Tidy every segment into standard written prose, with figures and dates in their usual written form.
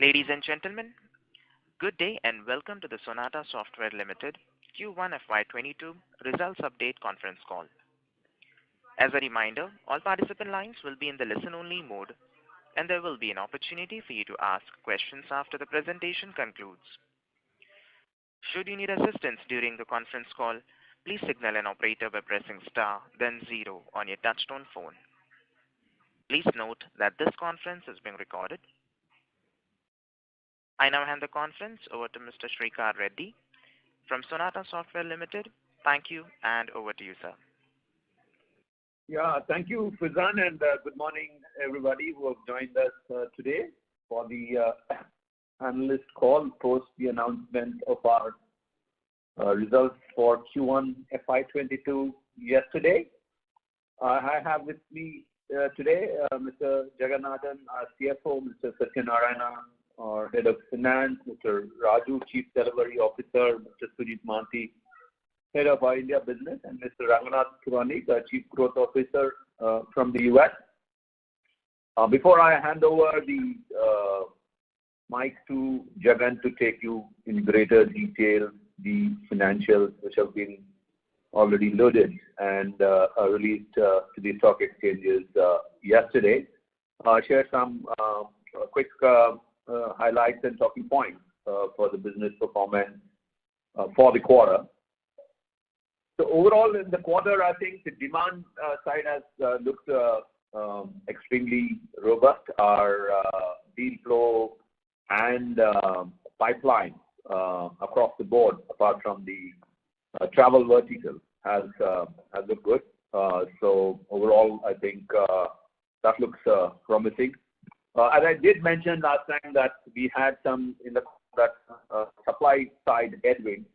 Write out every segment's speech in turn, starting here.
Ladies and gentlemen, good day and welcome to the SONATA SOFTWARE Limited Q1FY22 Results Update Conference Call. As a reminder, all participant lines will be in the listen-only mode, and there will be an opportunity for you to ask questions after the presentation concludes. Should you need assistance during the conference call, please signal an operator by pressing star, then 0 on your touchtone phone. Please note that this conference is being recorded. I now hand the conference over to Mr. Shrikar Reddy from SONATA Software Limited. Thank you, and over to you, sir. Yeah, thank you, Fizan, and good morning, everybody who have joined us today for the analyst call post the announcement of our results for Q1 FY22 yesterday. I have with me today Mr. Jagannathan, our CFO, Mr. Satyanarayana, our Head of Finance, Mr. Raju, Chief Delivery Officer, Mr. Sujit Manti, Head of our India Business, and Mr. Ranganath Puranik, our Chief Growth Officer from the US. Before I hand over the mic to Jagan to take you in greater detail the financials which have been already loaded and released to the stock exchanges yesterday, share some quick highlights and talking points for the business performance for the quarter. So overall in the quarter, I think the demand side has looked extremely robust. Our deal flow and pipeline across the board, apart from the travel vertical, has looked good. So overall, I think that looks promising. As I did mention last time that we had some in the supply side headwind,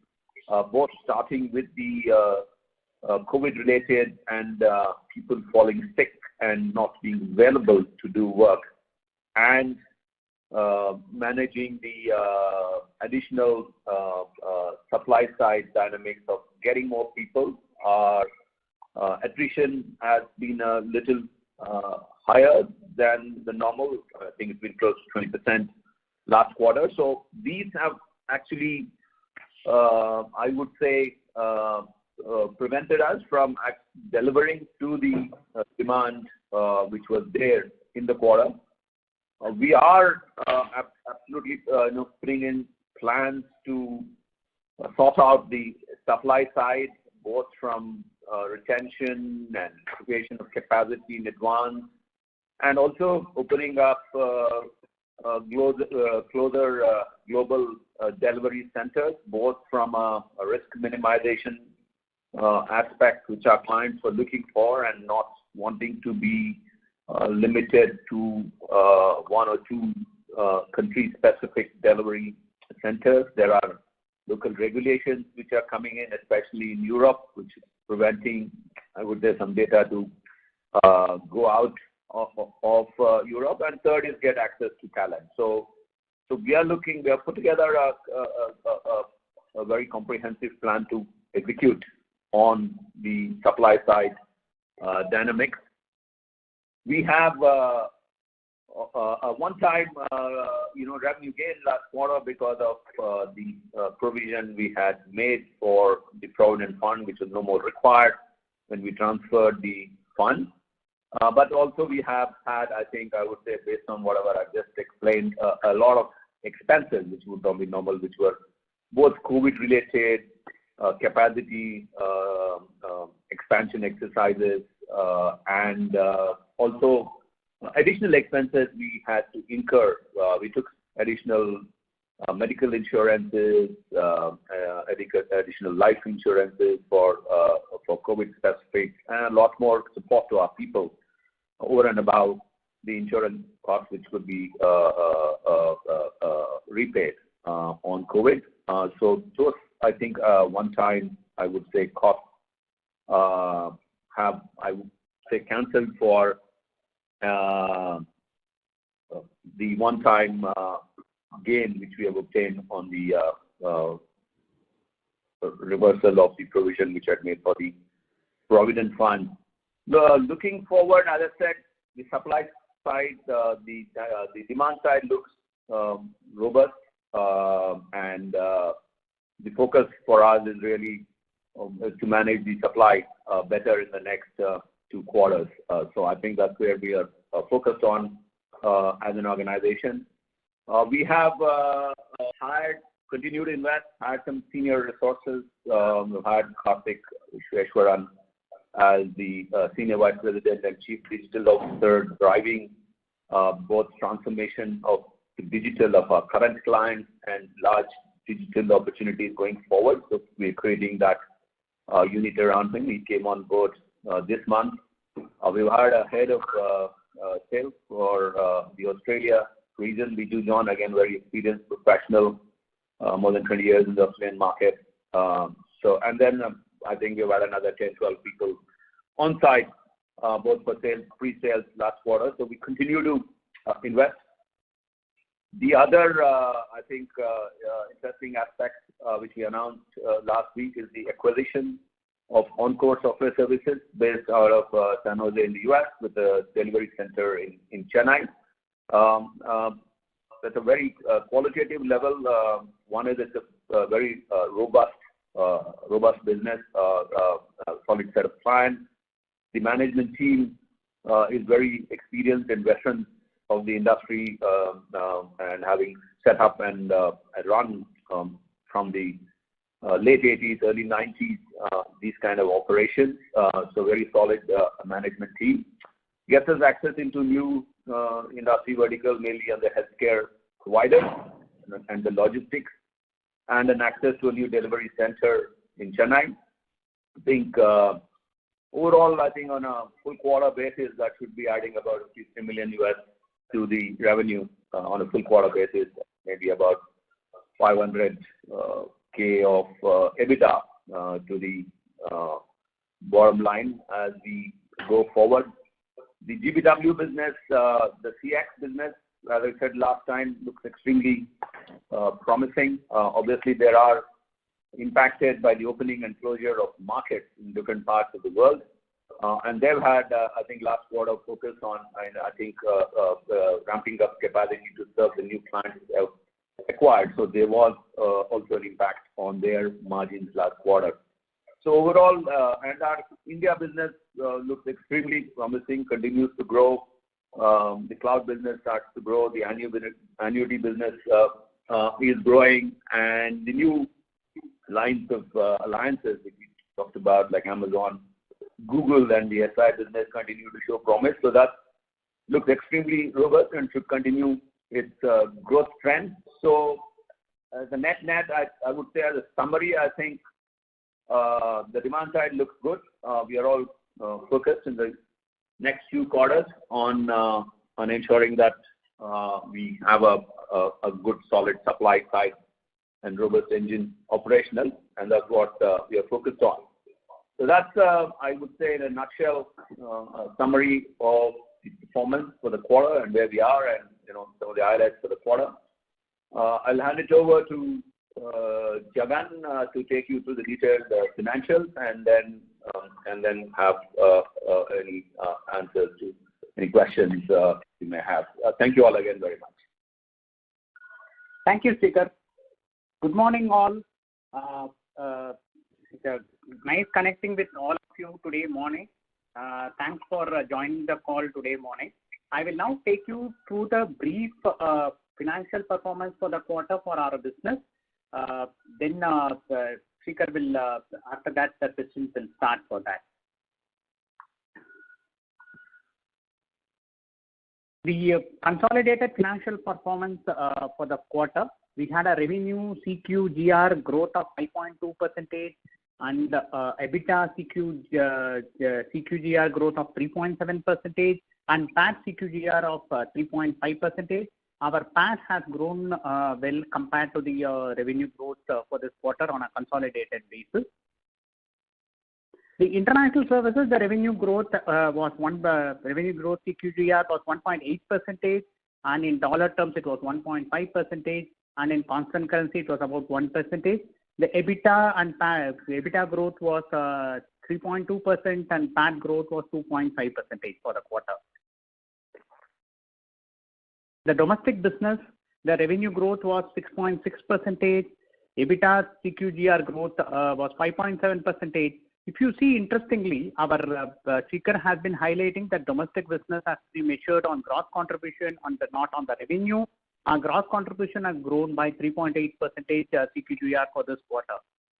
both starting with the COVID-related and people falling sick and not being available to do work, and managing the additional supply side dynamics of getting more people. Our attrition has been a little higher than the normal. I think it's been close to 20% last quarter. So these have actually, I would say, prevented us from delivering to the demand which was there in the quarter. We are absolutely putting in plans to sort out the supply side, both from retention and creation of capacity in advance, and also opening up closer global delivery centers, both from a risk minimization aspect, which our clients were looking for, and not wanting to be limited to one or two country-specific delivery centers. There are local regulations which are coming in, especially in Europe, which is preventing, I would say, some data to go out of Europe. And third is get access to talent. So we have put together a very comprehensive plan to execute on the supply side dynamics. We have a one-time revenue gain last quarter because of the provision we had made for the provident fund, which was no more required when we transferred the fund. But also we have had, I think I would say, based on whatever I just explained, a lot of expenses which would not be normal, which were both COVID-related, capacity expansion exercises, and also additional expenses we had to incur. We took additional medical insurances, additional life insurances for COVID specific, and a lot more support to our people over and above the insurance costs, which could be repaid on COVID. So those, I think, one time, I would say, costs have, I would say, cancelled for the one-time gain which we have obtained on the reversal of the provision which I had made for the provident fund. Looking forward, as I said, the supply side, the demand side looks robust, and the focus for us is really to manage the supply better in the next 2 quarters. So I think that's where we are focused on as an organization. We have continued to invest, hired some senior resources. We've hired Karthik Vishweshwaran as the Senior Vice President and Chief Digital Officer, driving both transformation of the digital of our current clients and large digital opportunities going forward. So we're creating that unit around him. He came on board this month. We've hired a head of sales for the Australia region. We do John, again, very experienced professional, more than 20 years in the Australian market. And then I think we've had another 10, 12 people on site, both for sales, pre-sales last quarter. So we continue to invest. The other, I think, interesting aspect which we announced last week is the acquisition of Concall Software Services based out of San Jose in the US with a delivery center in Chennai. That's a very qualitative level. One is it's a very robust business, solid set of clients. The management team is very experienced and veteran of the industry, and having set up and run from the late 80s, early 90s, these kind of operations. So very solid management team. Gets us access into new industry vertical, mainly on the healthcare provider and the logistics, and an access to a new delivery center in Chennai. I think overall, I think on a full quarter basis, that should be adding about $3 million to the revenue on a full quarter basis, maybe about 500K of EBITDA to the bottom line as we go forward. The GBW business, the CX business, as I said last time, looks extremely promising. Obviously, there are impacted by the opening and closure of markets in different parts of the world. And they've had, I think, last quarter focus on, I think, ramping up capacity to serve the new clients they have acquired. So there was also an impact on their margins last quarter. So overall, and our India business looks extremely promising, continues to grow. The cloud business starts to grow. The annuity business is growing. And the new lines of alliances that we talked about, like Amazon, Google, and the SI business continue to show promise. So that looks extremely robust and should continue its growth trend. So as a net, I would say as a summary, I think the demand side looks good. We are all focused in the next few quarters on ensuring that we have a good, solid supply side and robust engine operational, and that's what we are focused on. So that's, I would say, in a nutshell, a summary of the performance for the quarter and where we are, and some of the highlights for the quarter. I'll hand it over to Jagan to take you through the detailed financials, and then have any answers to any questions you may have. Thank you all again very much. Thank you, Srikhar. Good morning, all. It's nice connecting with all of you today morning. Thanks for joining the call today morning. I will now take you through the brief financial performance for the quarter for our business. Then Srikhar will, after that, the questions will start for that. The consolidated financial performance for the quarter, we had a revenue CQGR growth of 5.2% and EBITDA CQGR growth of 3.7% and PAT CQGR of 3.5%. Our PAT has grown well compared to the revenue growth for this quarter on a consolidated basis. The international services, the revenue growth revenue growth CQGR was 1.8%, and in dollar terms it was 1.5%, and in constant currency it was about 1%. The EBITDA and PAT, the EBITDA growth was 3.2% and PAT growth was 2.5% for the quarter. The domestic business, The revenue growth was 6.6%. EBITDA CQGR growth was 5.7%. If you see, interestingly, our speaker has been highlighting that domestic business has to be measured on gross contribution, not on the revenue. Our gross contribution has grown by 3.8% CQGR for this quarter.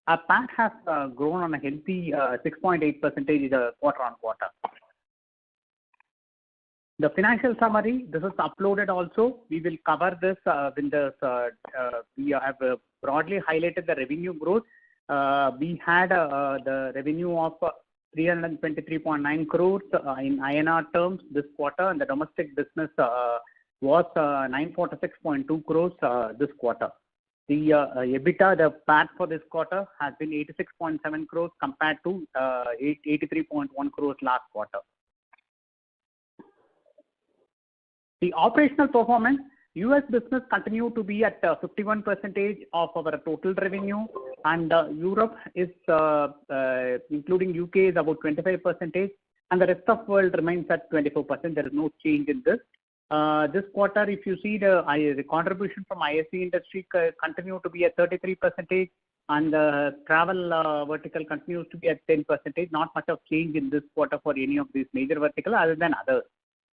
Our PAT has grown on a healthy 6.8% quarter on quarter. The financial summary, this is uploaded also. We will cover this when we have broadly highlighted the revenue growth. We had the revenue of 323.9 crores in INR terms this quarter, and the domestic business was 946.2 crores this quarter. The EBITDA, the PAT for this quarter has been 86.7 crores compared to 83.1 crores last quarter. The operational performance, US business continued to be at 51% of our total revenue, and Europe is, including UK, is about 25%, and the rest of world remains at 24%. There is no change in this. This quarter, if you see the contribution from ISC industry continue to be at 33%, and the travel vertical continues to be at 10%. Not much of change in this quarter for any of these major verticals other than others.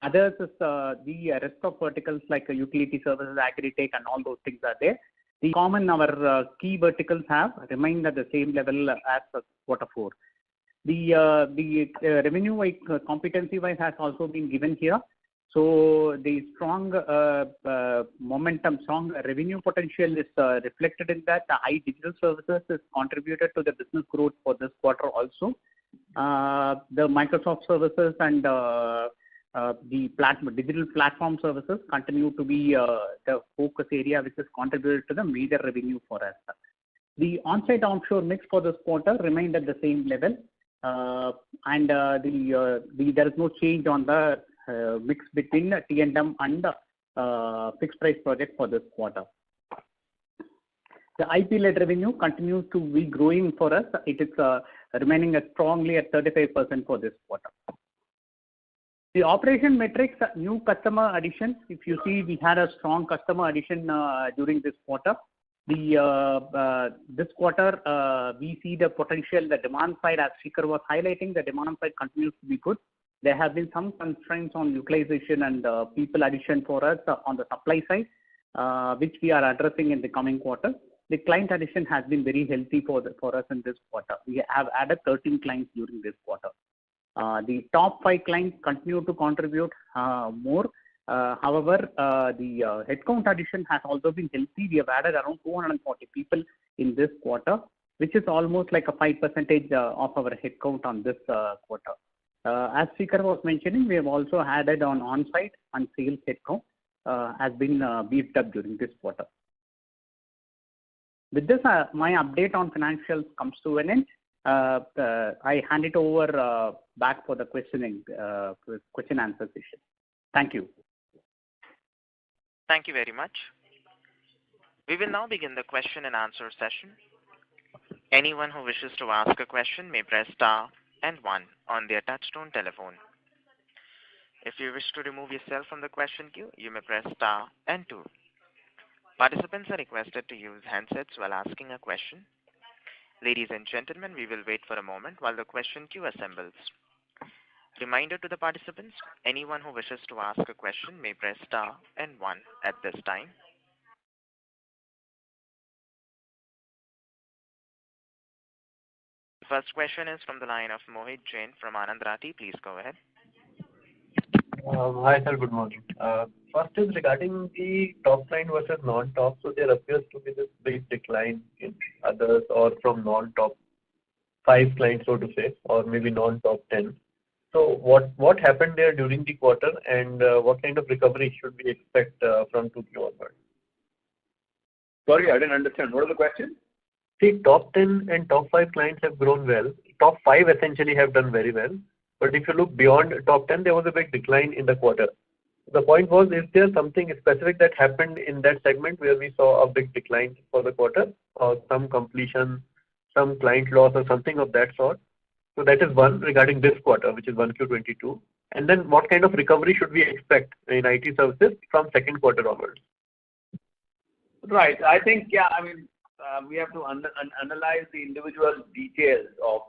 Others is the rest of verticals like utility services, agri-tech, and all those things are there. The common our key verticals have remained at the same level as quarter 4. The revenue competency wise has also been given here. So the strong momentum, strong revenue potential is reflected in that. The high digital services is contributed to the business growth for this quarter also. The Microsoft services and the digital platform services continue to be the focus area which has contributed to the major revenue for us. The on-site offshore mix for this quarter remained at the same level, and there is no change on the mix between T&M and fixed price project for this quarter. The IP-led revenue continues to be growing for us. It is remaining strongly at 35% for this quarter. The operation metrics, new customer additions. If you see, we had a strong customer addition during this quarter. This quarter, we see the potential, the demand side, as Shikhar was highlighting, the demand side continues to be good. There have been some constraints on utilization and people addition for us on the supply side, which we are addressing in the coming quarter. The client addition has been very healthy for us in this quarter. We have added 13 clients during this quarter. The top 5 clients continue to contribute more. However, the headcount addition has also been healthy. We have added around 240 people in this quarter, which is almost like a 5% of our headcount on this quarter. As Speaker was mentioning, we have also added on-site and sales headcount has been beefed up during this quarter. With this, my update on financials comes to an end. I hand it over back for the question answer session. Thank you. Thank you very much. We will now begin the question and answer session. Anyone who wishes to ask a question may press star and 1 on their touchtone telephone. If you wish to remove yourself from the question queue, you may press star and 2. Participants are requested to use handsets while asking a question. Ladies and gentlemen, we will wait for a moment while the question queue assembles. Reminder to the participants, anyone who wishes to ask a question may press star and 1 at this time. The first question is from the line of Mohit Jain from Anand Rathi. Please go ahead. Hi sir, good morning. First is regarding the top line versus non-top. So there appears to be this big decline in others or from non-top 5 clients, so to say, or maybe non-top 10. So what happened there during the quarter, and what kind of recovery should we expect from 2Q onward? Sorry, I didn't understand. What is the question? See, top 10 and top 5 clients have grown well. Top 5 essentially have done very well. But if you look beyond top 10, there was a big decline in the quarter. The point was, is there something specific that happened in that segment where we saw a big decline for the quarter, or some completion, some client loss, or something of that sort? So that is one regarding this quarter, which is 1Q22. And then what kind of recovery should we expect in IT services from second quarter onwards? Right. I think, yeah, I mean, we have to analyze the individual details of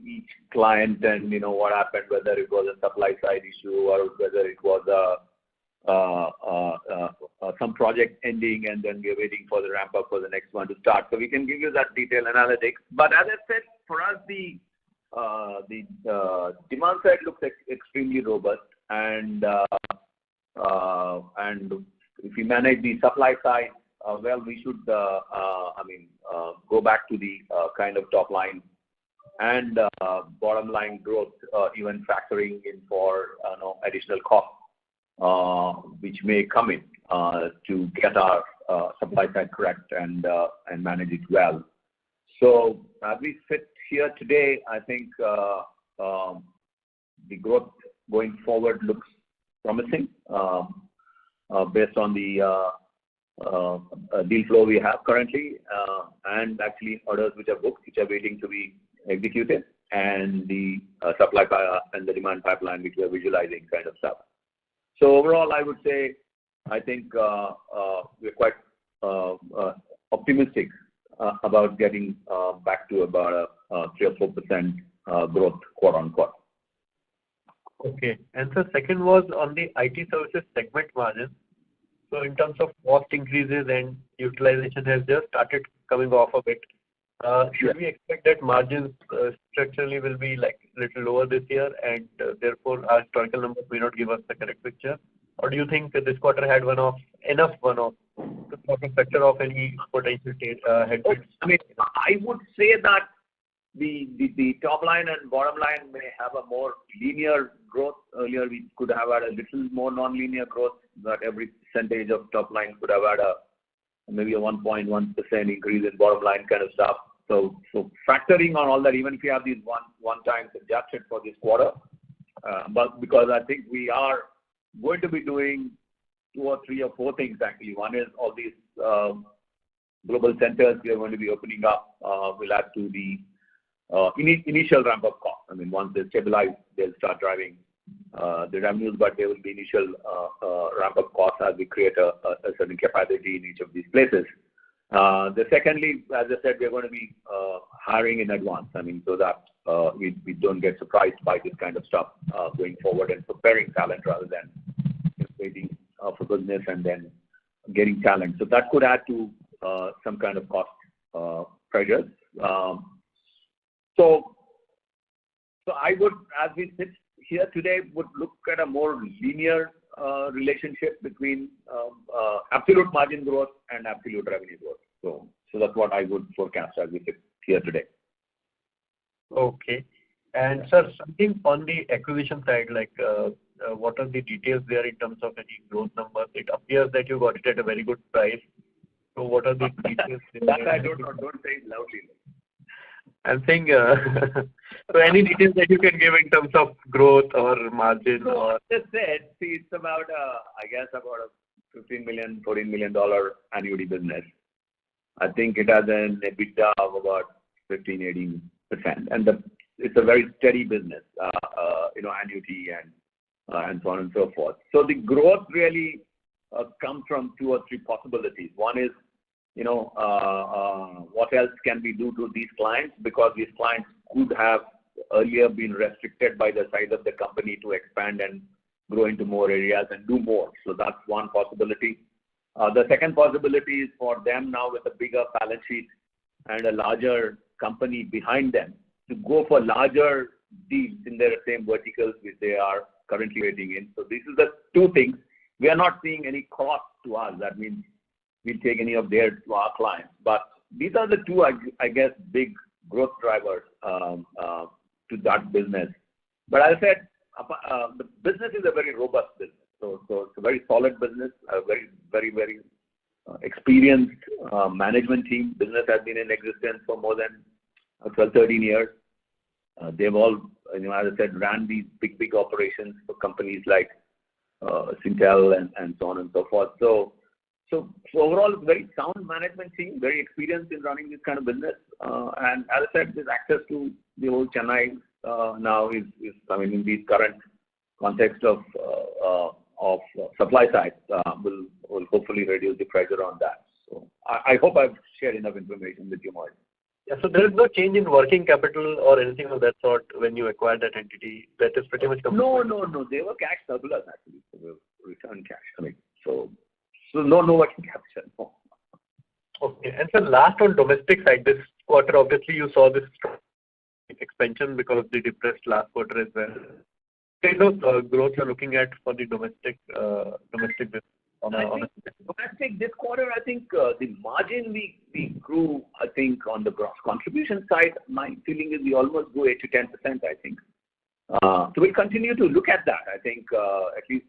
each client and, what happened, whether it was a supply side issue or whether it was some project ending and then we're waiting for the ramp up for the next one to start. So we can give you that detailed analytics. But as I said, for us, the demand side looks extremely robust, and if we manage the supply side well, we should go back to the kind of top line and bottom line growth, even factoring in for additional costs which may come in to get our supply side correct and manage it well. So as we sit here today, I think the growth going forward looks promising based on the deal flow we have currently and actually orders which are booked, which are waiting to be executed, and the supply and the demand pipeline which we are visualizing kind of stuff. So overall, I would say I think we're quite optimistic about getting back to about a 3 or 4% growth quarter on quarter. Okay. And so second was on the IT services segment margin. So in terms of cost increases and utilization has just started coming off a bit. Should we expect that margins structurally will be like a little lower this year, and therefore our historical numbers may not give us the correct picture? Or do you think that this quarter had enough one-off to sort of factor off any potential headwinds? I mean, I would say that the top line and bottom line may have a more linear growth. Earlier, we could have had a little more non-linear growth, but every percentage of top line could have had maybe a 1.1% increase in bottom line kind of stuff. So factoring on all that, even if you have these one-time adjusted for this quarter, but because I think we are going to be doing 2 or 3 or 4 things actually. One is all these global centers we are going to be opening up will add to the initial ramp-up cost. I mean, once they stabilize, they'll start driving the revenues, but there will be initial ramp-up costs as we create a certain capacity in each of these places. The secondly, as I said, we're going to be hiring in advance. I mean, so that we don't get surprised by this kind of stuff going forward and preparing talent rather than waiting for business and then getting talent. So that could add to some kind of cost pressures. So I would, as we sit here today, would look at a more linear relationship between absolute margin growth and absolute revenue growth. So that's what I would forecast as we sit here today. Okay. And sir, something on the acquisition side, like what are the details there in terms of any growth numbers? It appears that you got it at a very good price. So what are the details? That I don't say it loudly. I'm saying, so any details that you can give in terms of growth or margin? So or as I said, see, it's about, I guess, about a $15 million, $14 million annuity business. I think it has an EBITDA of about 15-18%. And it's a very steady business, annuity and so on and so forth. So the growth really comes from 2 or 3 possibilities. One is, what else can we do to these clients? Because these clients could have earlier been restricted by the size of the company to expand and grow into more areas and do more. So that's one possibility. The second possibility is for them now with a bigger balance sheet and a larger company behind them to go for larger deals in their same verticals which they are currently waiting in. So these are the 2 things. We are not seeing any cost to us. That means we'll take any of theirs to our clients. But these are the 2, I guess, big growth drivers to that business. But as I said, the business is a very robust business. So it's a very solid business, a very, very, very experienced management team. Business has been in existence for more than 12, 13 years. They've all, as I said, ran these big operations for companies like Intel and so on and so forth. So overall, it's a very sound management team, very experienced in running this kind of business. And as I said, this access to the whole Chennai now is, I mean, in the current context of supply side will hopefully reduce the pressure on that. So I hope I've shared enough information with you, Mohit. Yeah, so there is no change in working capital or anything of that sort when you acquired that entity. That is pretty much complete. No. They were cash surplus actually. So we returned cash. I mean, so no working capital. No. Okay. And so last on domestic side, this quarter obviously you saw this expansion because of the depressed last quarter as well. Kind of growth you're looking at for the domestic business on a domestic this quarter, I think the margin we grew, I think on the gross contribution side, my feeling is we almost grew 8 to 10%, I think. So we'll continue to look at that. I think at least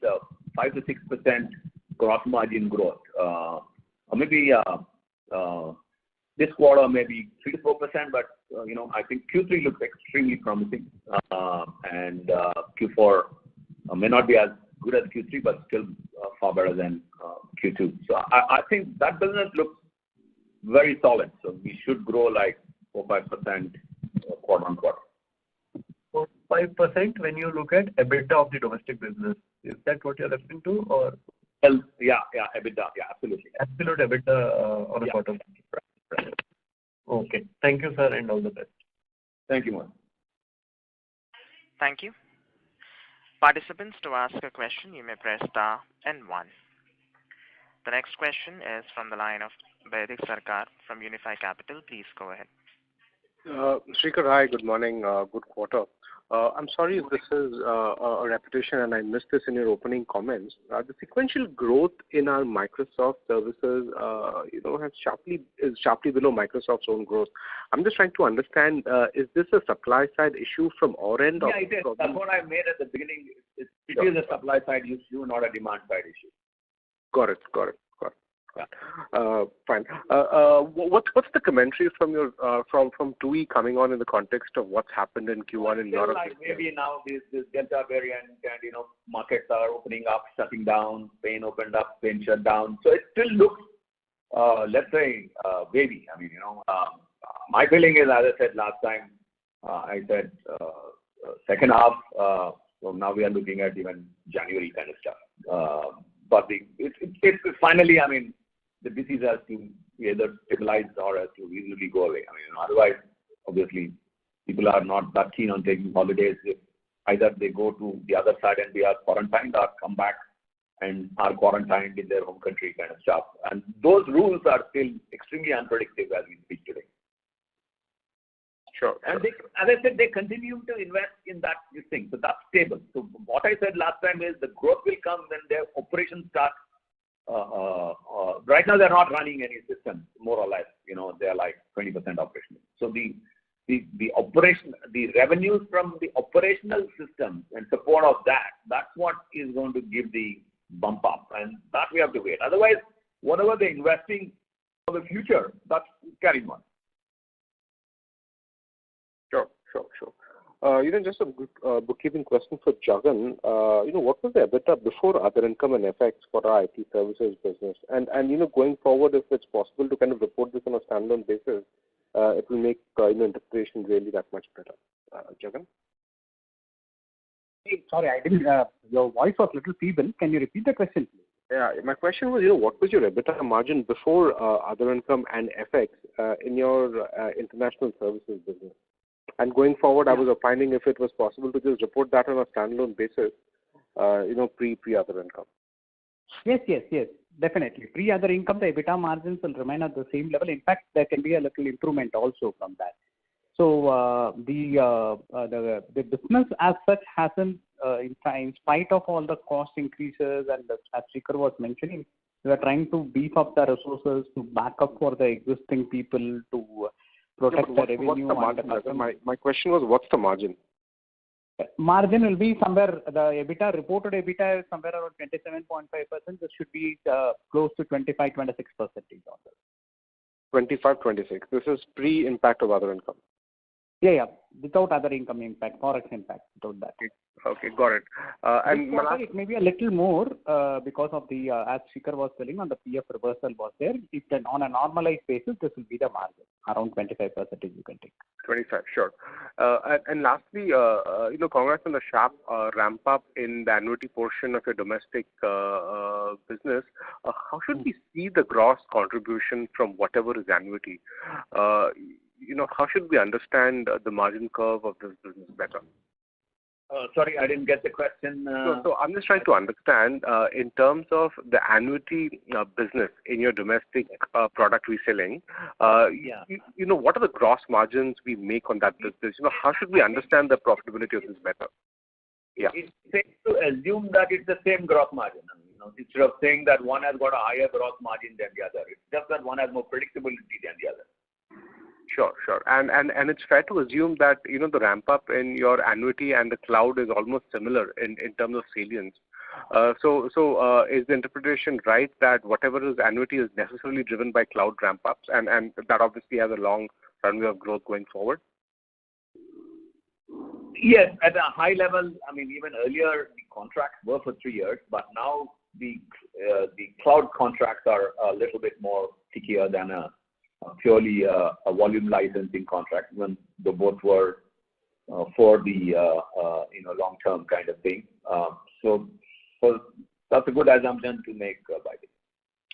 5 to 6% gross margin growth. Or maybe this quarter maybe 3 to 4%, but I think Q3 looks extremely promising, and Q4 may not be as good as Q3, but still far better than Q2. So I think that business looks very solid. So we should grow like 4-5% quarter on quarter. 4-5% when you look at EBITDA of the domestic business. Is that what you're referring to, or? Well, yeah, EBITDA, yeah, absolutely. Absolute EBITDA on a quarter. Right. Okay. Thank you, sir, and all the best. Thank you, Mohit. Thank you. Participants, to ask a question, you may press star and 1. The next question is from the line of Baidik Sarkar from Unifi Capital. Please go ahead. Srikanth, hi, good morning, good quarter. I'm sorry if this is a repetition and I missed this in your opening comments. The sequential growth in our Microsoft services, is sharply below Microsoft's own growth. I'm just trying to understand, is this a supply side issue from our end? Yeah, it is. That's what I made at the beginning. It is a supply side issue, not a demand side issue. Got it. Fine. What's the commentary from your from TUI coming on in the context of what's happened in Q1 in Europe? Like maybe now this Delta variant and markets are opening up, shutting down. Spain opened up, Spain shut down. So it still looks, let's say, wavy. I mean, my feeling is, as I said last time, I said second half. So now we are looking at even January kind of stuff. But it's finally, I mean, the disease has to either stabilize or has to easily go away. I mean, otherwise, obviously, people are not that keen on taking holidays. If either they go to the other side and they are quarantined, or come back and are quarantined in their home country kind of stuff. And those rules are still extremely unpredictable as we speak today. Sure. And as I said, they continue to invest in that thing. So that's stable. So what I said last time is the growth will come when their operations start. Right now, they're not running any systems, more or less. They're like 20% operational. So the operation, the revenues from the operational system and support of that's what is going to give the bump up, and that we have to wait. Otherwise, whatever they're investing for the future, that's carrying on. Sure. Just a bookkeeping question for Jagan. What was the EBITDA before other income and FX for our IT services business? And going forward, if it's possible to kind of report this on a standalone basis, it will make interpretation really that much better. Jagan? Hey, sorry, I didn't. Your voice was a little feeble. Can you repeat the question, please? Yeah, my question was, what was your EBITDA margin before other income and FX in your international services business? And going forward, I was finding if it was possible to just report that on a standalone basis, pre other income. Yes, definitely. Pre other income, the EBITDA margins will remain at the same level. In fact, there can be a little improvement also from that. So the business as such hasn't, in spite of all the cost increases, and as Srikanth was mentioning, we are trying to beef up the resources to back up for the existing people to protect the revenue. What's the margin? My question was, what's the margin? Margin will be somewhere, the EBITDA, reported EBITDA is somewhere around 27.5%. This should be close to 25-26%. 25-26. This is pre-impact of other income. Yeah. Without other income impact, forex impact, without that. Okay, got it. And it may be a little more because of the, as Srikanth was telling, on the PF reversal was there. It can, on a normalized basis, this will be the margin, around 25% you can take. 25, sure. And lastly, congrats on the sharp ramp up in the annuity portion of your domestic business. How should we see the gross contribution from whatever is annuity? How should we understand the margin curve of this business better? Sorry, I didn't get the question. So I'm just trying to understand in terms of the annuity business in your domestic product reselling. What are the gross margins we make on that business? How should we understand the profitability of this better? Yeah. It's safe to assume that it's the same gross margin. Instead of saying that one has got a higher gross margin than the other, it's just that one has more predictability than the other. Sure. And it's fair to assume that, the ramp up in your annuity and the cloud is almost similar in terms of salience. So is the interpretation right that whatever is annuity is necessarily driven by cloud ramp ups and that obviously has a long runway of growth going forward? Yes, at a high level, even earlier the contracts were for 3 years, but now the cloud contracts are a little bit more stickier than a purely a volume licensing contract, when the both were for the long-term kind of thing. So that's a good assumption to make by the way.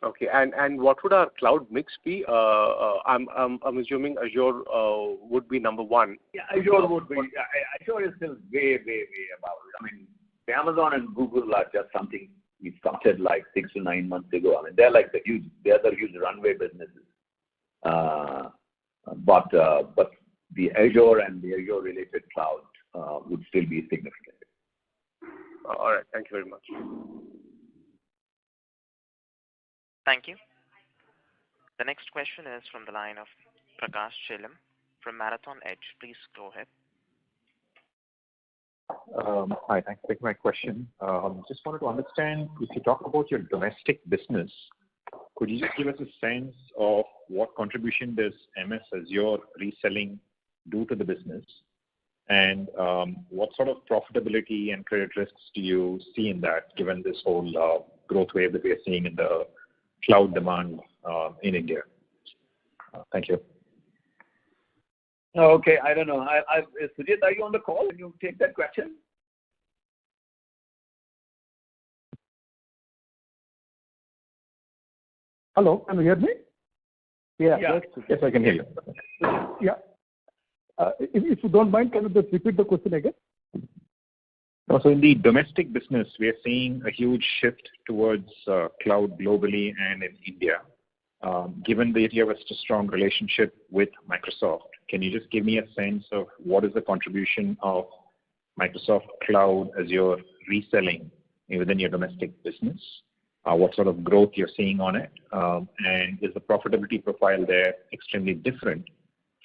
Okay, and what would our cloud mix be? I'm assuming Azure would be number one. Yeah, Azure would be. Azure is still way above it. The Amazon and Google are just something we started like 6 to 9 months ago. They're like the huge runway businesses. But the Azure and the Azure related cloud would still be significant. All right. Thank you very much. Thank you. The next question is from the line of Prakash Chilam from Marathon Edge. Please go ahead. Hi, thanks for taking my question. Just wanted to understand, if you talk about your domestic business, could you just give us a sense of what contribution does MS Azure reselling do to the business? And what sort of profitability and credit risks do you see in that, given this whole growth wave that we are seeing in the cloud demand in India? Thank you. Okay, I don't know. Sujit, are you on the call? Can you take that question? Hello, can you hear me? Yeah. Yes, I can hear you. Yeah. If you don't mind, can you just repeat the question again? So in the domestic business, we are seeing a huge shift towards cloud globally and in India. Given that you have a strong relationship with Microsoft, can you just give me a sense of what is the contribution of Microsoft Cloud Azure reselling within your domestic business? What sort of growth you're seeing on it? And is the profitability profile there extremely different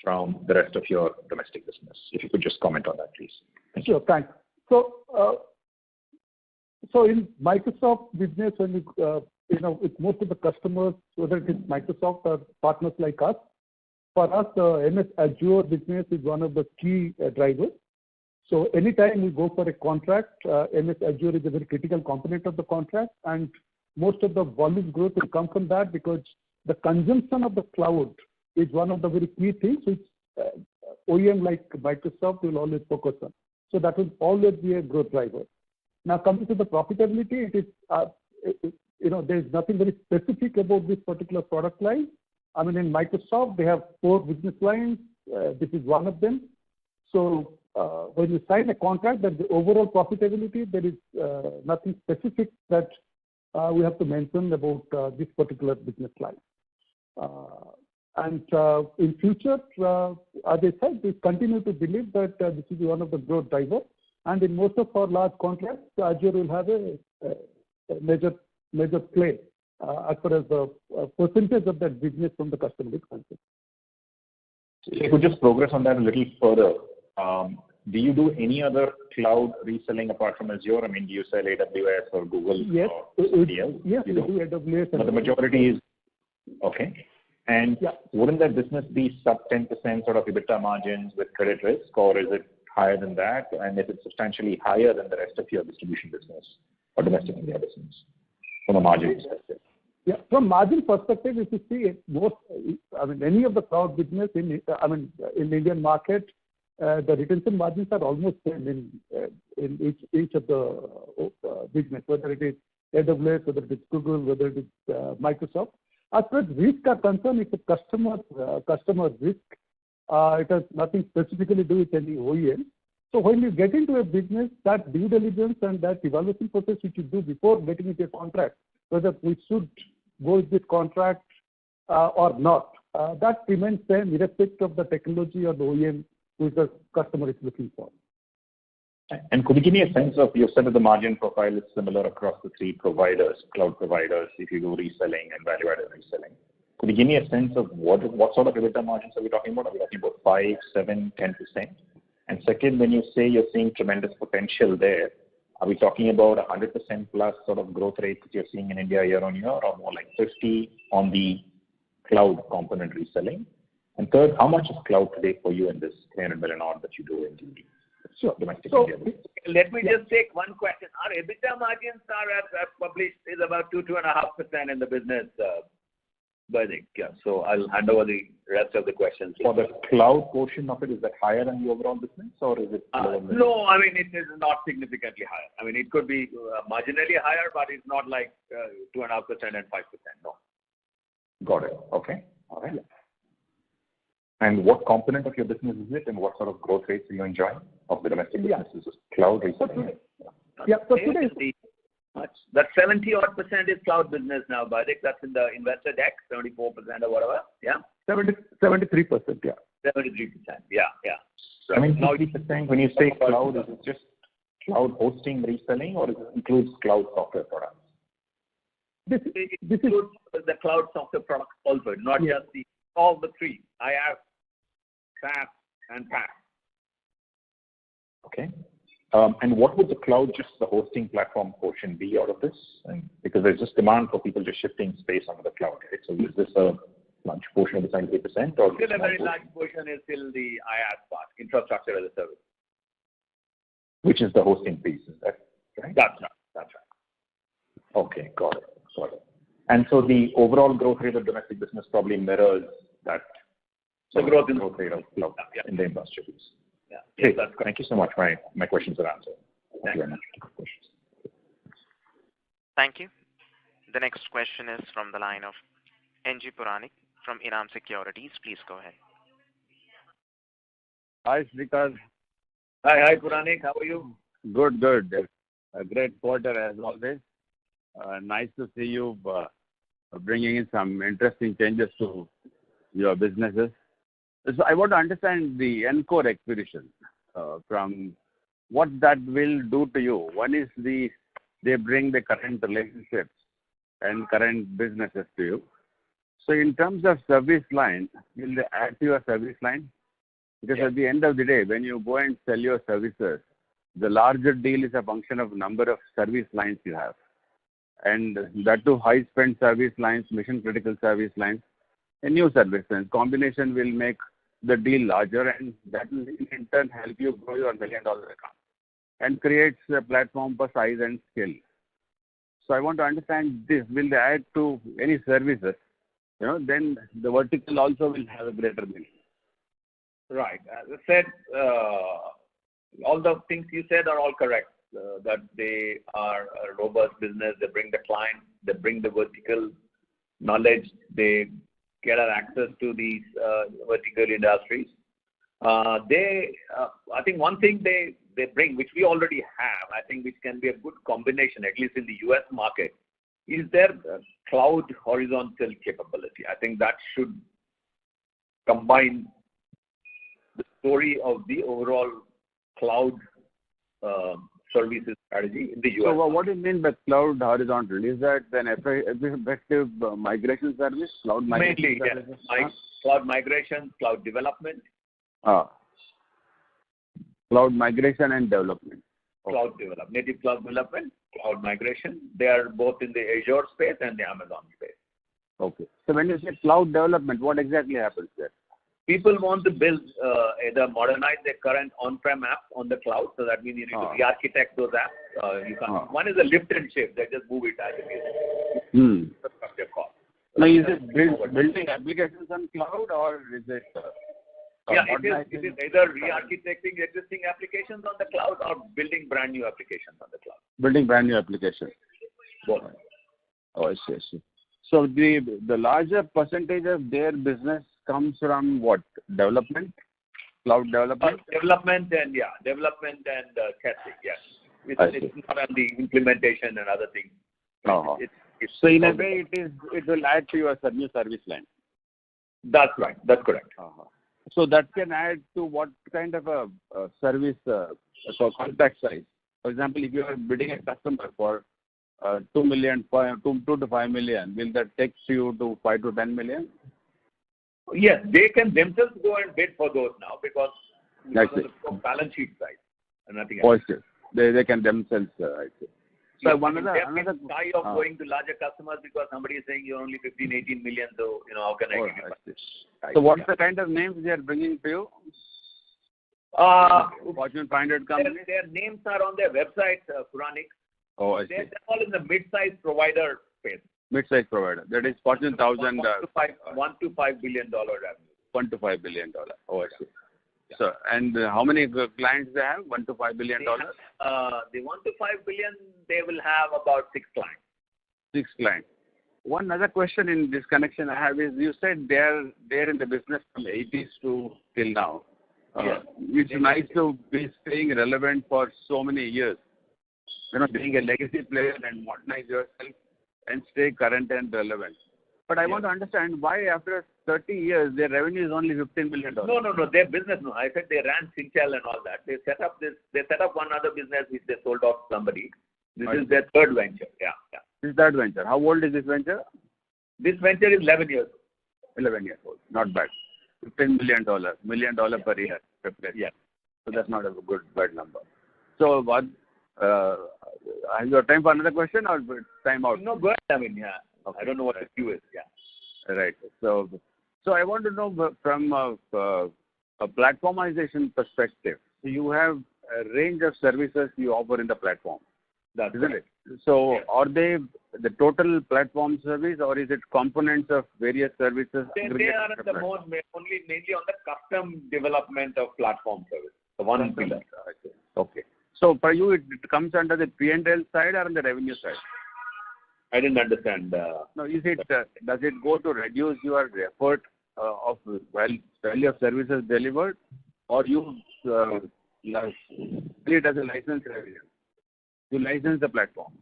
from the rest of your domestic business? If you could just comment on that, please. Thank you. Sure, thanks. So in Microsoft business, when with most of the customers, whether it is Microsoft or partners like us, for us, MS Azure business is one of the key drivers. So anytime we go for a contract, MS Azure is a very critical component of the contract, and most of the volume growth will come from that, because the consumption of the cloud is one of the very key things which OEM like Microsoft will always focus on. So that will always be a growth driver. Now coming to the profitability, it is there is nothing very specific about this particular product line. In Microsoft, they have 4 business lines. This is one of them. So when you sign a contract, that the overall profitability, there is nothing specific that we have to mention about this particular business line. And in future, as I said, we continue to believe that this is one of the growth drivers. And in most of our large contracts, Azure will have a major play as far as the percentage of that business from the customer is concerned. If you could just progress on that a little further, do you do any other cloud reselling apart from Azure? Do you sell AWS or Google? Yes, or somebody else? Yes, we do AWS. But the majority is okay. And wouldn't that business be sub 10% sort of EBITDA margins with credit risk, or is it higher than that? And is it substantially higher than the rest of your distribution business or domestic India business from a margin perspective? Yeah. From margin perspective, if you see most, any of the cloud business in Indian market, the retention margins are almost same in each of the business, whether it is AWS, whether it is Google, whether it is Microsoft. As far as risk are concerned, it's a customer risk. It has nothing specifically to do with any OEM. So when you get into a business, that due diligence and that evaluation process which you do before getting into a contract, whether we should go with this contract or not, that remains same irrespective of the technology or the OEM which the customer is looking for. And could you give me a sense of, you said that the margin profile is similar across the three providers, cloud providers, if you do reselling and value-added reselling. Could you give me a sense of what sort of EBITDA margins are we talking about? Are we talking about 5, 7, 10%? And second, when you say you're seeing tremendous potential there, are we talking about 100% plus sort of growth rates that you're seeing in India year on year, or more like 50 on the cloud component reselling? And third, how much is cloud today for you in this 300 million odd that you do in the domestic India? Let me just take one question. Our EBITDA margins are as published is about 2.5% in the business, Baidik. Yeah. So I'll hand over the rest of the questions. For the cloud portion of it, is that higher than the overall business, or is it lower than? No, it is not significantly higher. It could be marginally higher, but it's not like 2.5% and 5%. No. Got it. Okay. All right. And what component of your business is it, and what sort of growth rates are you enjoying of the domestic business? Is it cloud reselling? So today, that 70-odd% is cloud business now, Baidik. That's in the investor deck, 74% or whatever. Yeah. 73%. Yeah. 73%. Yeah. So, 50%, when you say cloud, is it just cloud hosting reselling, or does it include cloud software products? This includes the cloud software products also, not just all the three. IaaS, SaaS, and PaaS. Okay. And what would the cloud, just the hosting platform portion be out of this? And because there's just demand for people just shifting space onto the cloud, right? So is this a large portion of the 73%? Or still a very large portion is still the IaaS part, infrastructure as a service. Which is the hosting piece, is that right? That's right. Okay, got it. And so the overall growth rate of domestic business probably mirrors that growth rate of cloud in the industry piece. Yeah. Great. Thank you so much. My questions are answered. Thank you very much. Thank you. The next question is from the line of NG Puranik from Enam Securities. Please go ahead. Hi, Srikar. Hi, Puranik. How are you? Good. A great quarter as always. Nice to see you bringing in some interesting changes to your businesses. So I want to understand the Encore acquisition from what that will do to you. One is they bring the current relationships and current businesses to you. So in terms of service line, will they add to your service line? Because at the end of the day, when you go and sell your services, the larger deal is a function of number of service lines you have. And that too, high spend service lines, mission critical service lines, and new service lines. Combination will make the deal larger, and that will in turn help you grow your $1 million account and creates a platform for size and scale. So I want to understand this. Will they add to any services? Then the vertical also will have a greater meaning. Right. As I said, all the things you said are all correct. That they are a robust business. They bring the client. They bring the vertical knowledge. They get access to these vertical industries. I think one thing they bring, which we already have, I think which can be a good combination, at least in the US market, is their cloud horizontal capability. I think that should combine the story of the overall cloud services strategy in the US. So what do you mean by cloud horizontal? Is that an effective migration service? Cloud migration mainly, services? yes. Cloud migration, cloud development. Cloud migration and development. Cloud development, native cloud development, cloud migration. They are both in the Azure space and the Amazon space. Okay. So when you say cloud development, what exactly happens there? People want to build, either modernize their current on-prem apps on the cloud. So that means you need to re-architect those apps. One is a lift and shift. They just move it as it is. Infrastructure cost. Now, is it building applications on cloud or is it? It is either re-architecting existing applications on the cloud or building brand new applications on the cloud. Building brand new applications. Both. Oh, I see. So the larger percentage of their business comes from what? Development? Cloud development? Development and testing, yes. It's not on the implementation and other things. So in a way, it will add to your new service line. That's right. That's correct. So that can add to what kind of a service contract size? For example, if you are bidding a customer for 2 to 5 million, will that take you to 5 to 10 million? Yes, they can themselves go and bid for those now because of balance sheet side and nothing else. They can themselves. So another shy of going to larger customers because somebody is saying you're only 15, 18 million, so how can I give you? So what's the kind of names they are bringing to you? Fortune 500 companies? Their names are on their website, Puranik. Oh, I see. They're all in the mid-size provider space. Mid-size provider. That is Fortune 1000. $1 to $5 billion revenue. $1 to $5 billion. Oh, I see. So, and how many clients they have? $1 to $5 billion? The $1 to $5 billion, they will have about 6 clients. 6 clients. One other question in this connection I have is, you said they're in the business from 80s to till now. It's nice to be staying relevant for so many years. Being a legacy player and modernize yourself and stay current and relevant. But I want to understand why after 30 years their revenue is only $15 million. No. Their business, no. I said they ran Concall and all that. They set up one other business which they sold off to somebody. This is their third venture. Yeah. This is third venture. How old is this venture? This venture is 11 years old. 11 years old. Not bad. $15 million. $1 million per year. Yeah. So that's not a bad number. So what? Have you got time for another question or time out? No, go ahead. Okay. I don't know what the queue is. Yeah. Right. So I want to know from a platformization perspective. So you have a range of services you offer in the platform. That's isn't it? So are they the total platform service or is it components of various services? They are mainly on the custom development of platform service. The one pillar. Okay. So for you, it comes under the P&L side or on the revenue side? I didn't understand. No, does it go to reduce your effort of value of services delivered, or you treat it as a license revenue? You license the platform.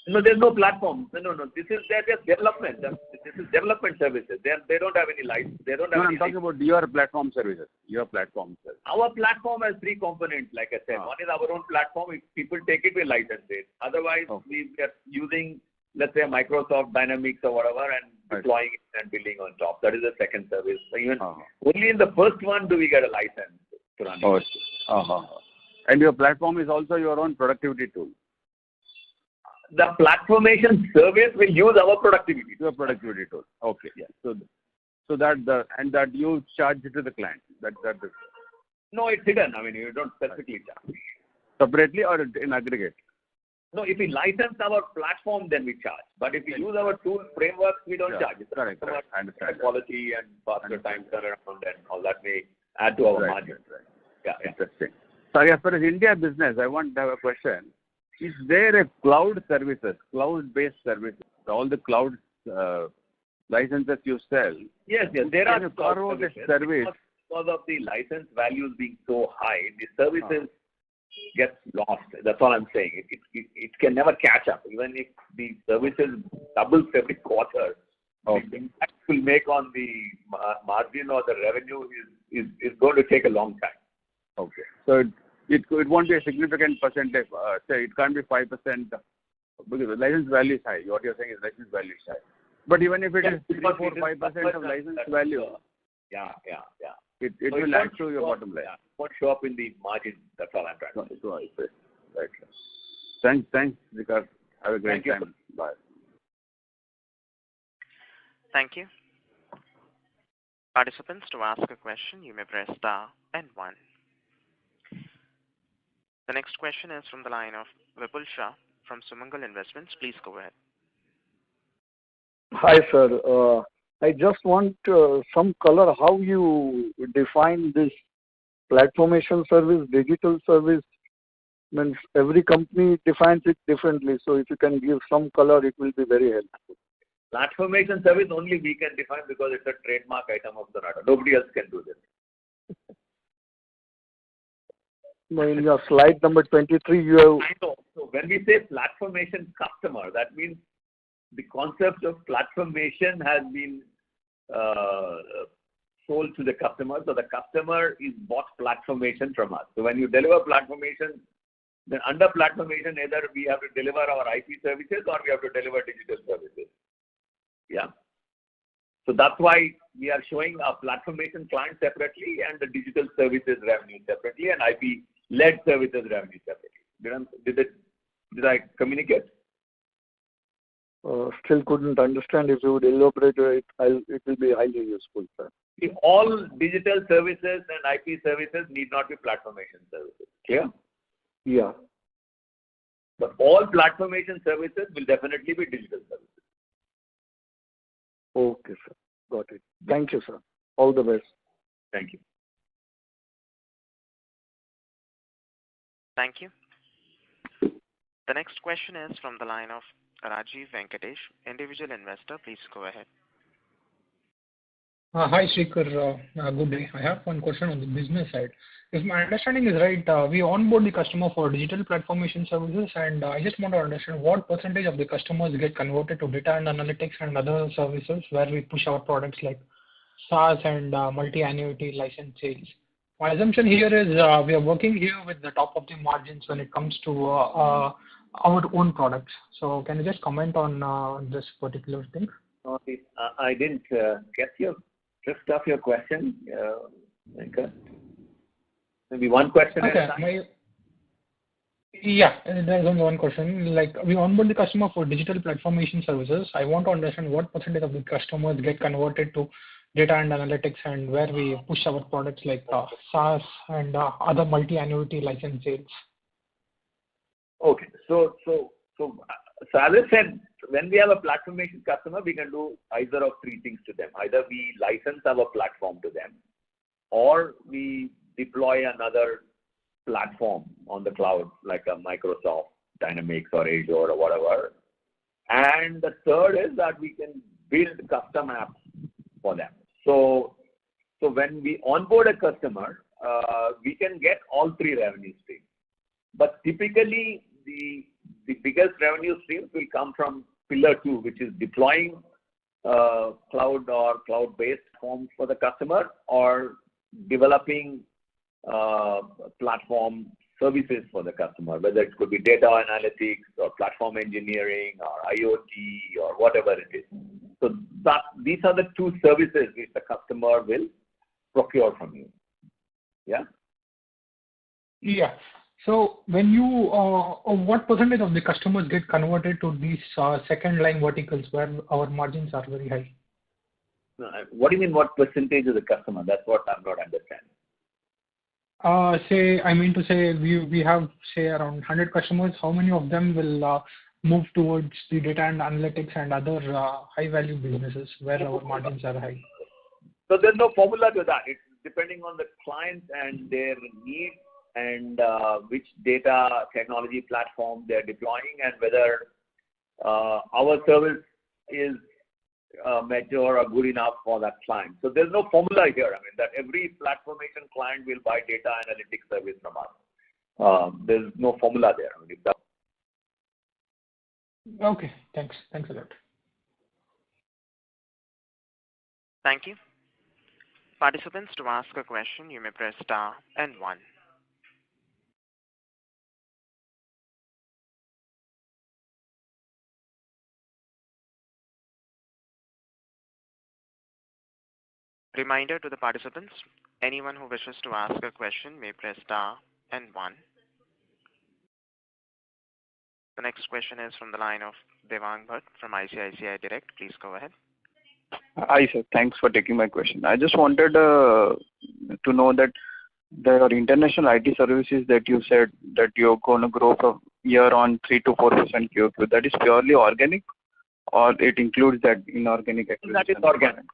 No, there's no platform. No. This is just development. This is development services. They don't have any license. I'm talking about your platform services. Our platform has 3 components, like I said. One is our own platform. If people take it, we license it. Otherwise, we are using, let's say, Microsoft Dynamics or whatever and deploying it and building on top. That is the second service. So even only in the first one do we get a license to run it. And your platform is also your own productivity tool. The platformation service will use our productivity. Your productivity tool. Okay. Yeah. So that you charge it to the client. No, it's hidden. You don't specifically charge. Separately or in aggregate? No, if we license our platform, then we charge. But if we use our tool frameworks, we don't charge. Correct. I understand. Quality and faster time turnaround and all that may add to our margin. Right. Yeah. Interesting. Sorry, as far as India business, I want to have a question. Is there a cloud-based services, all the cloud licenses you sell? Yes, there are cloud services. Because of the license values being so high, the services get lost. That's all I'm saying. It can never catch up. Even if the services doubles every quarter, the impact will make on the margin or the revenue is going to take a long time. Okay. So it won't be a significant percentage. Say it can't be 5% because the license value is high. What you're saying is license value is high. But even if it is 3, 4, 5% of license value, it will add to your bottom line. It won't show up in the margin. That's all I'm trying to say. Right. Thanks, Vikas. Have a great time. Bye. Thank you. Participants, to ask a question, you may press star and 1. The next question is from the line of Vipul Shah from Sumangal Investments. Please go ahead. Hi, sir. I just want some color how you define this platformation service, digital service. Means every company defines it differently. So if you can give some color, it will be very helpful. Platformation service only we can define because it's a trademark item of Sonata. Nobody else can do this. In your slide number 23, you have... I know. So when we say platformation customer, that means the concept of platformation has been sold to the customer. So the customer is bought platformation from us. So when you deliver platformation, then under platformation, either we have to deliver our IP services or we have to deliver digital services. Yeah. So that's why we are showing our platformation client separately and the digital services revenue separately and IP-led services revenue separately. Did I communicate? Still couldn't understand. If you would elaborate it, it will be highly useful, sir. All digital services and IP services need not be platformation services. Clear? Yeah. But all platformation services will definitely be digital services. Okay, sir. Got it. Thank you, sir. All the best. Thank you. Thank you. The next question is from the line of Rajiv Venkatesh, individual investor. Please go ahead. Hi, Srikhar. Good day. I have one question on the business side. If my understanding is right, we onboard the customer for digital platformation services, and I just want to understand what percentage of the customers get converted to data and analytics and other services where we push our products like SaaS and multi-annuity license sales. My assumption here is we are working here with the top of the margins when it comes to our own products. So can you just comment on this particular thing? I didn't get your drift of your question. Maybe one question at a time. There's only one question. Like, we onboard the customer for digital platformation services. I want to understand what percentage of the customers get converted to data and analytics and where we push our products like SaaS and other multi-annuity license sales. Okay. So as I said, when we have a platformation customer, we can do either of three things to them. Either we license our platform to them, or we deploy another platform on the cloud, like a Microsoft Dynamics or Azure or whatever. And the third is that we can build custom apps for them. So when we onboard a customer, we can get all three revenue streams. But typically, the biggest revenue streams will come from pillar 2, which is deploying cloud or cloud-based forms for the customer, or developing platform services for the customer, whether it could be data analytics or platform engineering or IoT or whatever it is. So these are the two services which the customer will procure from you. Yeah? Yeah. So when you, what percentage of the customers get converted to these second line verticals where our margins are very high? What do you mean, what percentage of the customer? That's what I'm not understanding. We have, say, around 100 customers. How many of them will move towards the data and analytics and other high-value businesses where our margins are high? So there's no formula to that. It's depending on the client and their needs and which data technology platform they're deploying and whether our service is mature or good enough for that client. So there's no formula here. I mean, that every platformation client will buy data analytics service from us. There's no formula there. I mean, okay, thanks. Thanks a lot. Thank you. Participants, to ask a question, you may press star and 1. Reminder to the participants, anyone who wishes to ask a question may press star and 1. The next question is from the line of Devang Bhatt from ICICI Direct. Please go ahead. Hi, sir. Thanks for taking my question. I just wanted to know that the international IT services that you said that you're going to grow from year on 3 to 4% QOQ, that is purely organic, or it includes that inorganic acquisition? That is organic.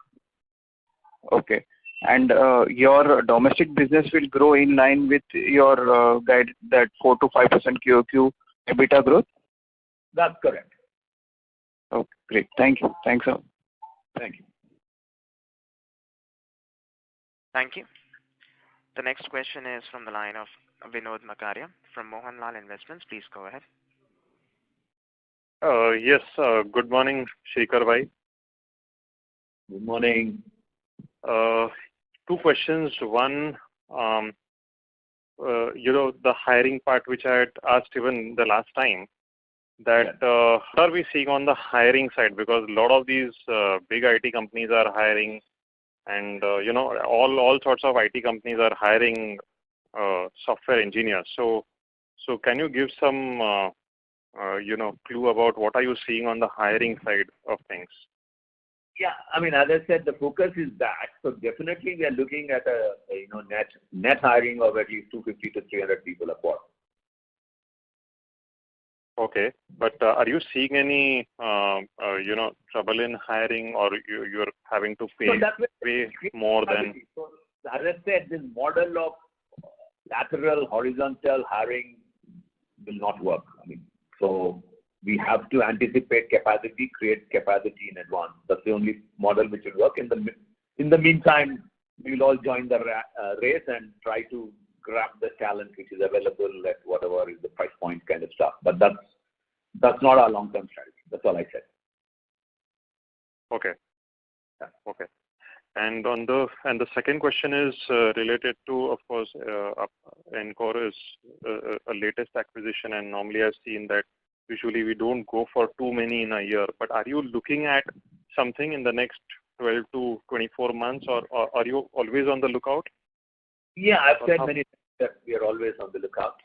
Okay. And your domestic business will grow in line with your guide, that 4 to 5% QOQ EBITDA growth? That's correct. Okay, great. Thank you. Thanks, sir. Thank you. Thank you. The next question is from the line of Vinod Makaria from Mohanlal Investments. Please go ahead. Yes, good morning, Srikhar bhai. Good morning. Two questions. One, the hiring part, which I had asked even the last time, that how are we seeing on the hiring side? Because a lot of these big IT companies are hiring, and all sorts of IT companies are hiring software engineers. So can you give some clue about what are you seeing on the hiring side of things? Yeah, I mean, as I said, the focus is that. So definitely we are looking at a net hiring of at least 250 to 300 people a quarter. Okay, but are you seeing any trouble in hiring, or you're having to pay more than? So as I said, this model of lateral horizontal hiring will not work. I mean, so we have to anticipate capacity, create capacity in advance. That's the only model which will work. In the meantime, we will all join the race and try to grab the talent which is available at whatever is the price point kind of stuff. But that's not our long-term strategy. That's all I said. Okay. Yeah. Okay. And the second question is related to, of course, Encore is a latest acquisition, and normally I've seen that usually we don't go for too many in a year. But are you looking at something in the next 12 to 24 months, or are you always on the lookout? Yeah, I've said many times that we are always on the lookout,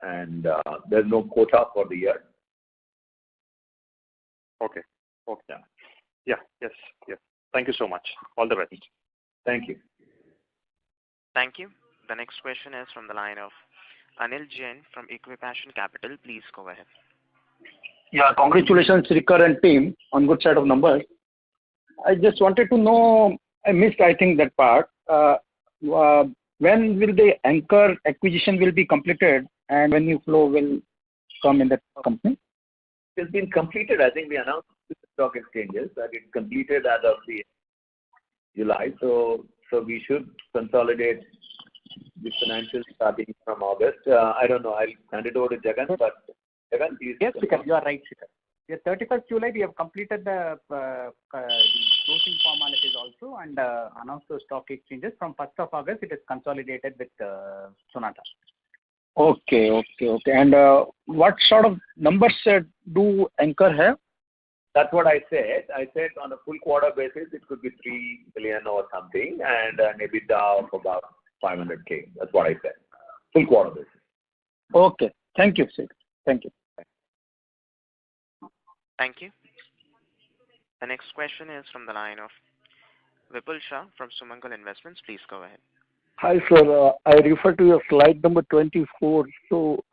and there's no quota for the year. Okay. Okay. Yeah. Yes. Thank you so much. All the best. Thank you. Thank you. The next question is from the line of Anil Jain from Equipassion Capital. Please go ahead. Yeah, congratulations, Srikhar and team, on good set of numbers. I just wanted to know, I missed, I think, that part. When will the Anchor acquisition will be completed, and when new flow will come in the company? It's been completed. I think we announced to the stock exchanges that it's completed as of the July. So we should consolidate the financials starting from August. I don't know. I'll hand it over to Jagan, but Jagan, please. Yes, Srikhar, you are right, Srikhar. Yeah, 31st July, we have completed the closing formalities also and announced to stock exchanges. From 1st of August, it is consolidated with Sonata. Okay. And what sort of numbers do Anchor have? That's what I said. I said on a full quarter basis, it could be 3 million or something, and an EBITDA of about 500K. That's what I said. Full quarter basis. Okay. Thank you, Srikhar. Thank you. Thank you. The next question is from the line of Vipul Shah from Sumangal Investments. Please go ahead. Hi, sir. I refer to your slide number 24. So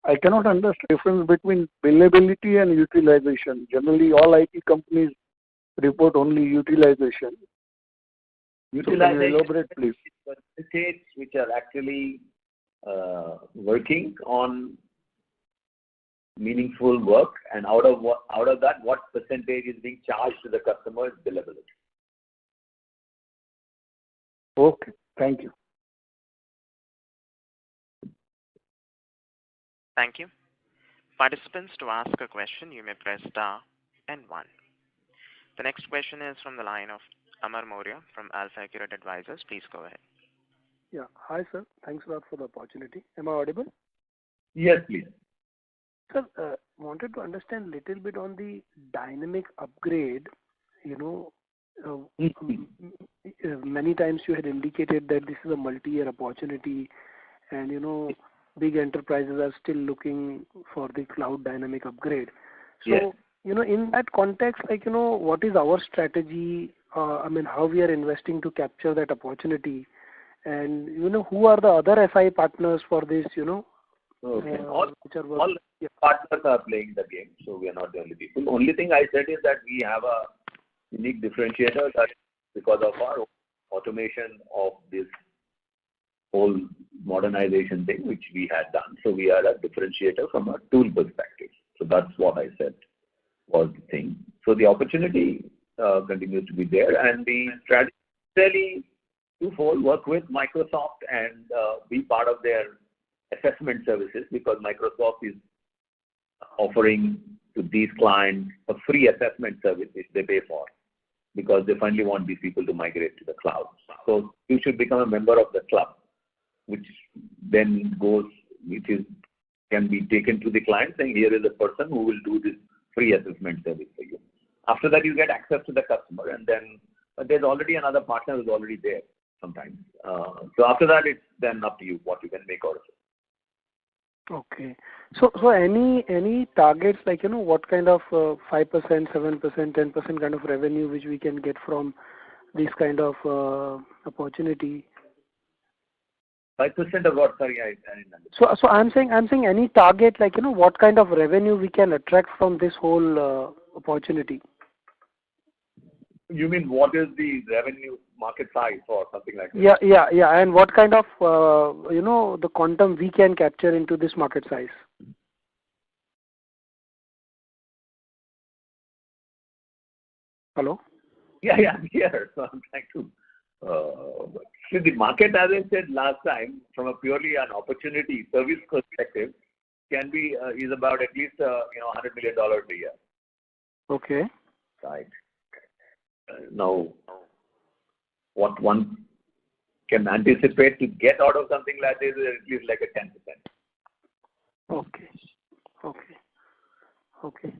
I cannot understand the difference between billability and utilization. Generally, all IT companies report only utilization. Utilization, can you elaborate, please? Percentage which are actually working on meaningful work, and out of that, what percentage is being charged to the customer is billability. Okay. Thank you. Thank you. Participants, to ask a question, you may press star and 1. The next question is from the line of Amar Maurya from Alpha Accurate Advisors. Please go ahead. Yeah. Hi, sir. Thanks a lot for the opportunity. Am I audible? Yes, please. Sir, wanted to understand a little bit on the dynamic upgrade. Many times you had indicated that this is a multi-year opportunity, and big enterprises are still looking for the cloud dynamic upgrade. So, in that context, what is our strategy? How we are investing to capture that opportunity, and who are the other SI partners for this? Okay. which are All partners are playing the game, so we are not the only people. Only thing I said is that we have a unique differentiator that because of our automation of this whole modernization thing, which we had done. So we are a differentiator from a tool perspective. So that's what I said was the thing. So the opportunity continues to be there, and the strategy is really twofold: work with Microsoft and be part of their assessment services, because Microsoft is offering to these clients a free assessment service which they pay for, because they finally want these people to migrate to the cloud. So you should become a member of the club, which then can be taken to the client saying, here is a person who will do this free assessment service for you. After that, you get access to the customer, and then there's already another partner who's already there sometimes. So after that, it's then up to you what you can make out of it. Okay. So any targets, like, what kind of 5%, 7%, 10% kind of revenue which we can get from this kind of opportunity? 5% of what? Sorry, I didn't understand. So I'm saying any target, like, what kind of revenue we can attract from this whole opportunity? You mean what is the revenue market size or something like that? Yeah. And what kind of, the quantum we can capture into this market size? Hello? Yeah, I'm here. So I'm trying to. See, the market, as I said last time, from a purely an opportunity service perspective, is about at least $100 million a year. Okay. Right. Now, what one can anticipate to get out of something like this is at least like a 10%. Okay.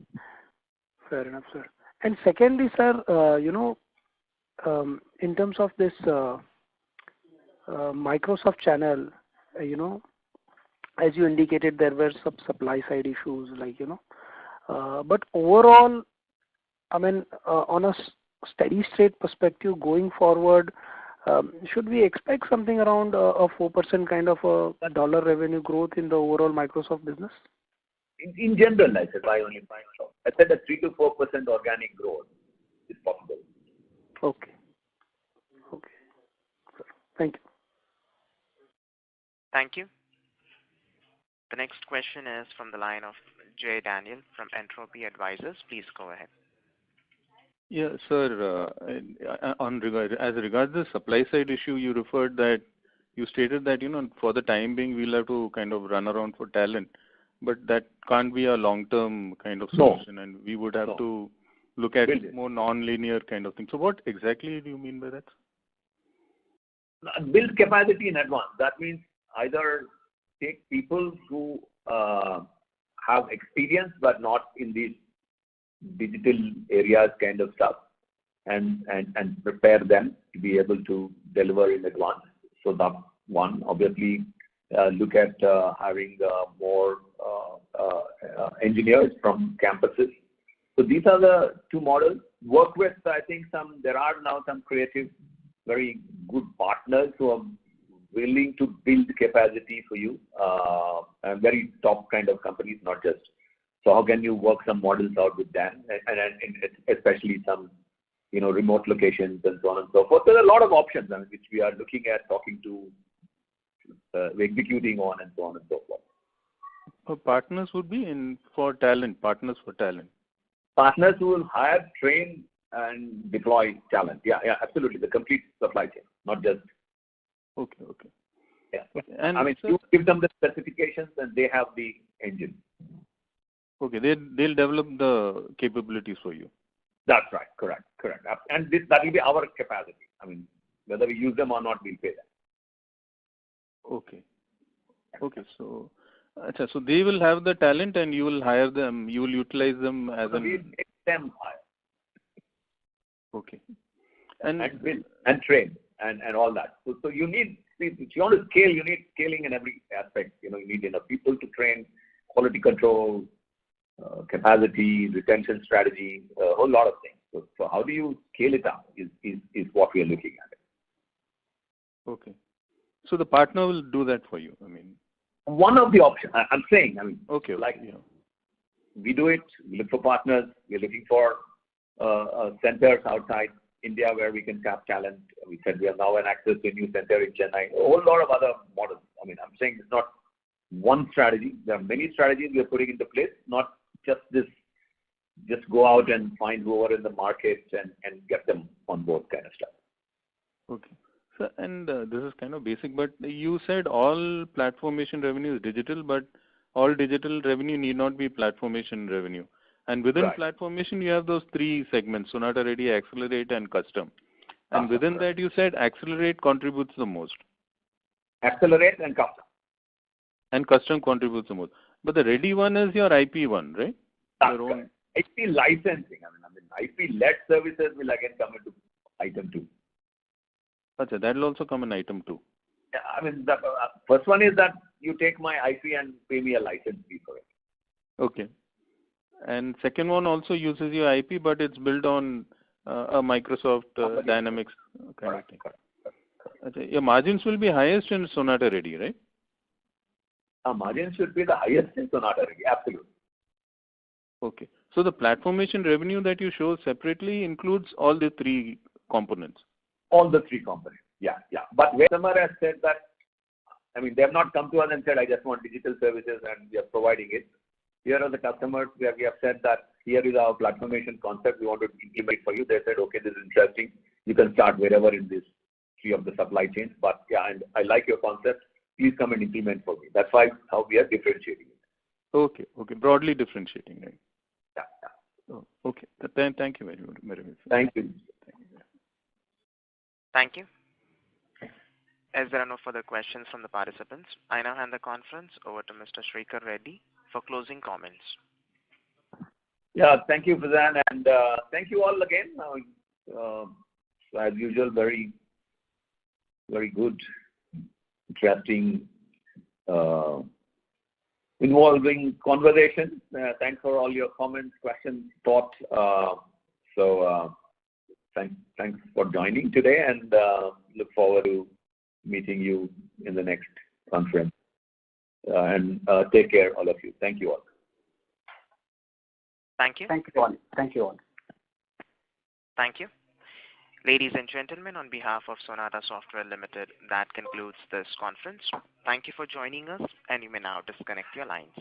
Fair enough, sir. And secondly, sir, in terms of this Microsoft channel, as you indicated, there were some supply side issues, but overall, I mean, on a steady state perspective going forward, should we expect something around a 4% kind of a dollar revenue growth in the overall Microsoft business? In general, I said, why only Microsoft? I said a 3 to 4% organic growth is possible. Okay. Thank you. Thank you. The next question is from the line of Jay Daniel from Entropy Advisors. Please go ahead. Yeah, sir. As regards the supply side issue, you stated that for the time being we'll have to kind of run around for talent, but that can't be a long-term kind of solution, and we would have to look at more non-linear kind of thing. So what exactly do you mean by that? Build capacity in advance. That means either take people who have experience but not in these digital areas kind of stuff, and prepare them to be able to deliver in advance. So that one, obviously, look at having more engineers from campuses. So these are the two models. Work with, I think there are now some creative, very good partners who are willing to build capacity for you, and very top kind of companies, not just. So how can you work some models out with them, and especially some, remote locations and so on and so forth. There are a lot of options which we are looking at, talking to, executing on, and so on and so forth. Partners would be for talent. Partners for talent. Partners who will hire, train, and deploy talent. Yeah, absolutely. The complete supply chain, not just. Okay. Yeah. And you give them the specifications and they have the engine. Okay, they'll develop the capabilities for you. That's right. Correct. And that will be our capacity. Whether we use them or not, we'll pay them. Okay. So they will have the talent and you will hire them. You will utilize them as we'll make them hire. Okay. And build and train and all that. So you need, if you want to scale, you need scaling in every aspect. You need enough people to train, quality control, capacity, retention strategy, a whole lot of things. So how do you scale it up is what we are looking at. Okay. So the partner will do that for you. One of the options. I'm saying, Okay. like Yeah. we do it, we look for partners, we're looking for centers outside India where we can tap talent. We said we have now an access to a new center in Chennai, a whole lot of other models. I'm saying it's not one strategy. There are many strategies we are putting into place, not just this, just go out and find whoever in the market and get them on board kind of stuff. Okay. So, and this is kind of basic, but you said all platformation revenue is digital, but all digital revenue need not be platformation revenue. And within platformation, you have those three segments, Sonata Ready, Accelerate, and Custom. And within that, you said Accelerate contributes the most. Accelerate and Custom. And Custom contributes the most. But the Ready one is your IP one, right? Your own. IP licensing. IP-led services will again come into item 2. Okay, that will also come in item 2. Yeah, the first one is that you take my IP and pay me a license fee for it. Okay. And second one also uses your IP, but it's built on a Microsoft Dynamics kind of thing. Okay. Your margins will be highest in Sonata Ready, right? Our margins should be the highest in Sonata Ready, absolutely. Okay. So the platformation revenue that you show separately includes all the three components. All the three components, yeah. But where customer has said that, they have not come to us and said, I just want digital services and we are providing it. Here are the customers where we have said that here is our platformation concept, we want to implement it for you. They said, okay, this is interesting. You can start wherever in this tree of the supply chain. But yeah, and I like your concept. Please come and implement for me. That's how we are differentiating it. Okay. Broadly differentiating, right? Yeah. Oh, okay. Thank you very much. Thank you. Thank you. As there are no further questions from the participants, I now hand the conference over to Mr. Srikar Reddy for closing comments. Yeah, thank you, Fazan, and thank you all again. As usual, very, very good, interesting, involving conversation. Thanks for all your comments, questions, thoughts. Thanks for joining today, and look forward to meeting you in the next conference. And take care, all of you. Thank you all. Thank you. Thank you all. Thank you all. Thank you. Ladies and gentlemen, on behalf of Sonata Software Limited, that concludes this conference. Thank you for joining us, and you may now disconnect your lines.